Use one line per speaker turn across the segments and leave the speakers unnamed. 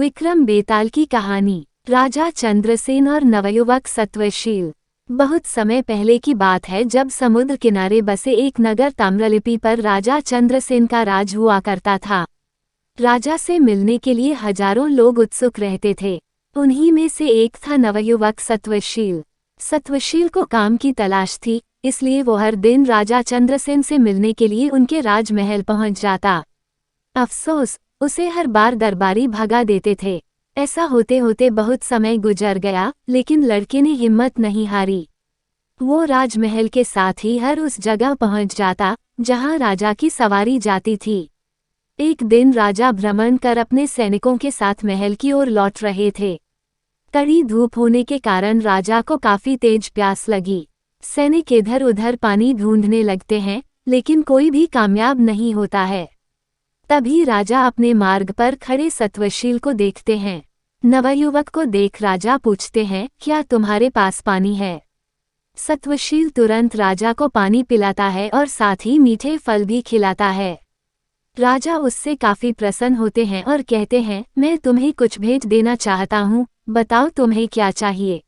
विक्रम बेताल की कहानी। राजा चंद्रसेन और नवयुवक सत्वशील। बहुत समय पहले की बात है जब समुद्र किनारे बसे एक नगर ताम्रलिप्ति पर राजा चंद्रसेन का राज हुआ करता था। राजा से मिलने के लिए हजारों लोग उत्सुक रहते थे। उन्हीं में से एक था नवयुवक सत्वशील। सत्वशील को काम की तलाश थी, इसलिए वो हर दिन राजा चंद्रसेन से मिलने के लिए उनके राजमहल पहुंच जाता। अफसोस, उसे हर बार दरबारी भगा देते थे। ऐसा होते होते बहुत समय गुजर गया, लेकिन लड़के ने हिम्मत नहीं हारी। वो राजमहल के साथ ही हर उस जगह पहुंच जाता जहां राजा की सवारी जाती थी। एक दिन राजा भ्रमण कर अपने सैनिकों के साथ महल की ओर लौट रहे थे। कड़ी धूप होने के कारण राजा को काफी तेज प्यास लगी। सैनिक इधर उधर पानी ढूंढने लगते हैं, लेकिन कोई भी कामयाब नहीं होता है। तभी राजा अपने मार्ग पर खड़े सत्वशील को देखते हैं। नवयुवक को देख राजा पूछते हैं, क्या तुम्हारे पास पानी है? सत्वशील तुरंत राजा को पानी पिलाता है और साथ ही मीठे फल भी खिलाता है। राजा उससे काफी प्रसन्न होते हैं और कहते हैं, मैं तुम्हें कुछ भेंट देना चाहता हूँ, बताओ तुम्हें क्या चाहिए?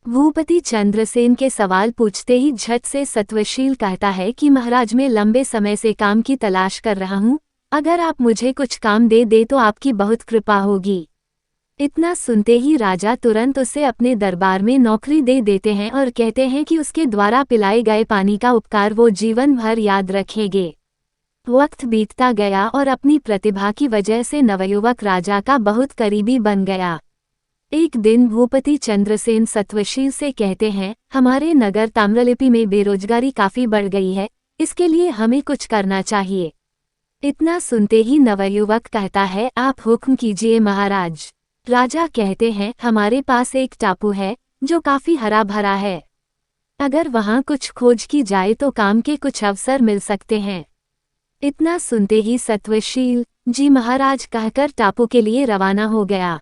भूपति चंद्रसेन के सवाल पूछते ही झट से सत्वशील कहता है कि महाराज, मैं लंबे समय से काम की तलाश कर रहा हूँ। अगर आप मुझे कुछ काम दे तो आपकी बहुत कृपा होगी। इतना सुनते ही राजा तुरंत उसे अपने दरबार में नौकरी दे देते हैं और कहते हैं कि उसके द्वारा पिलाए गए पानी का उपकार वो जीवन भर याद रखेंगे। वक्त बीतता गया और अपनी प्रतिभा की वजह से नवयुवक राजा का बहुत करीबी बन गया। एक दिन भूपति चंद्रसेन सत्वशील से कहते हैं, हमारे नगर ताम्रलिप्ति में बेरोजगारी काफी बढ़ गई है, इसके लिए हमें कुछ करना चाहिए। इतना सुनते ही नवयुवक कहता है, आप हुक्म कीजिए महाराज। राजा कहते हैं, हमारे पास एक टापू है जो काफी हरा भरा है। अगर वहां कुछ खोज की जाए तो काम के कुछ अवसर मिल सकते हैं। इतना सुनते ही सत्वशील, जी महाराज कहकर टापू के लिए रवाना हो गया।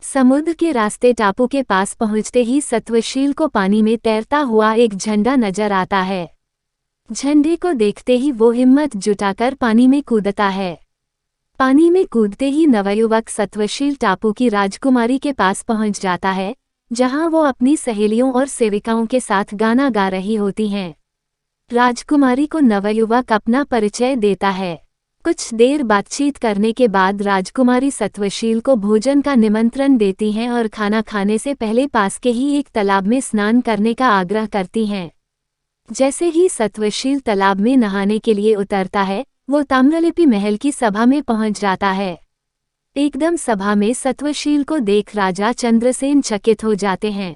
समुद्र के रास्ते टापू के पास पहुंचते ही सत्वशील को पानी में तैरता हुआ एक झंडा नजर आता है। झंडे को देखते ही वो हिम्मत जुटाकर पानी में कूदता है। पानी में कूदते ही नवयुवक सत्वशील टापू की राजकुमारी के पास पहुंच जाता है, जहां वो अपनी सहेलियों और सेविकाओं के साथ गाना गा रही होती हैं। राजकुमारी को नवयुवक अपना परिचय देता है। कुछ देर बातचीत करने के बाद राजकुमारी सत्वशील को भोजन का निमंत्रण देती हैं और खाना खाने से पहले पास के ही एक तालाब में स्नान करने का आग्रह करती हैं। जैसे ही सत्वशील तालाब में नहाने के लिए उतरता है, वो ताम्रलिप्ति महल की सभा में पहुंच जाता है। एकदम सभा में सत्वशील को देख राजा चंद्रसेन चकित हो जाते हैं।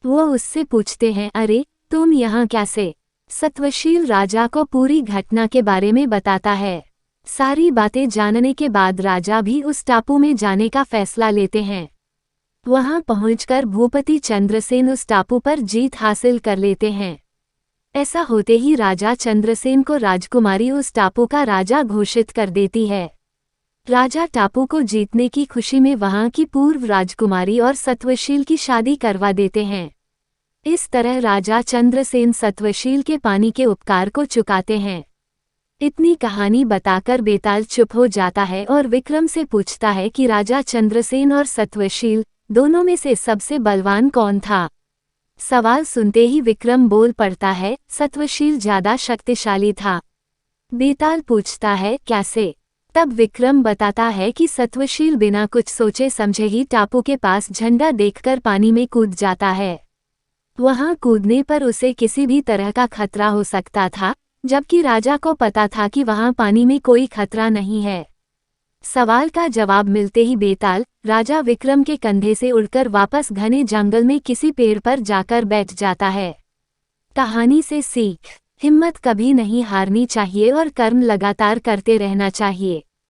वो उससे पूछते हैं, अरे तुम यहाँ कैसे? सत्वशील राजा को पूरी घटना के बारे में बताता है। सारी बातें जानने के बाद राजा भी उस टापू में जाने का फैसला लेते हैं। वहां पहुंचकर भूपति चंद्रसेन उस टापू पर जीत हासिल कर लेते हैं। ऐसा होते ही राजा चंद्रसेन को राजकुमारी उस टापू का राजा घोषित कर देती है। राजा टापू को जीतने की खुशी में वहां की पूर्व राजकुमारी और सत्वशील की शादी करवा देते हैं। इस तरह राजा चंद्रसेन सत्वशील के पानी के उपकार को चुकाते हैं। इतनी कहानी बताकर बेताल चुप हो जाता है और विक्रम से पूछता है कि राजा चंद्रसेन और सत्वशील दोनों में से सबसे बलवान कौन था? सवाल सुनते ही विक्रम बोल पड़ता है, सत्वशील ज्यादा शक्तिशाली था। बेताल पूछता है, कैसे? तब विक्रम बताता है कि सत्वशील बिना कुछ सोचे समझे ही टापू के पास झंडा देखकर पानी में कूद जाता है। वहां कूदने पर उसे किसी भी तरह का खतरा हो सकता था, जबकि राजा को पता था कि वहां पानी में कोई खतरा नहीं है। सवाल का जवाब मिलते ही बेताल राजा विक्रम के कंधे से उड़कर वापस घने जंगल में किसी पेड़ पर जाकर बैठ जाता है। कहानी से सीख, हिम्मत कभी नहीं हारनी चाहिए और कर्म लगातार करते रहना चाहिए।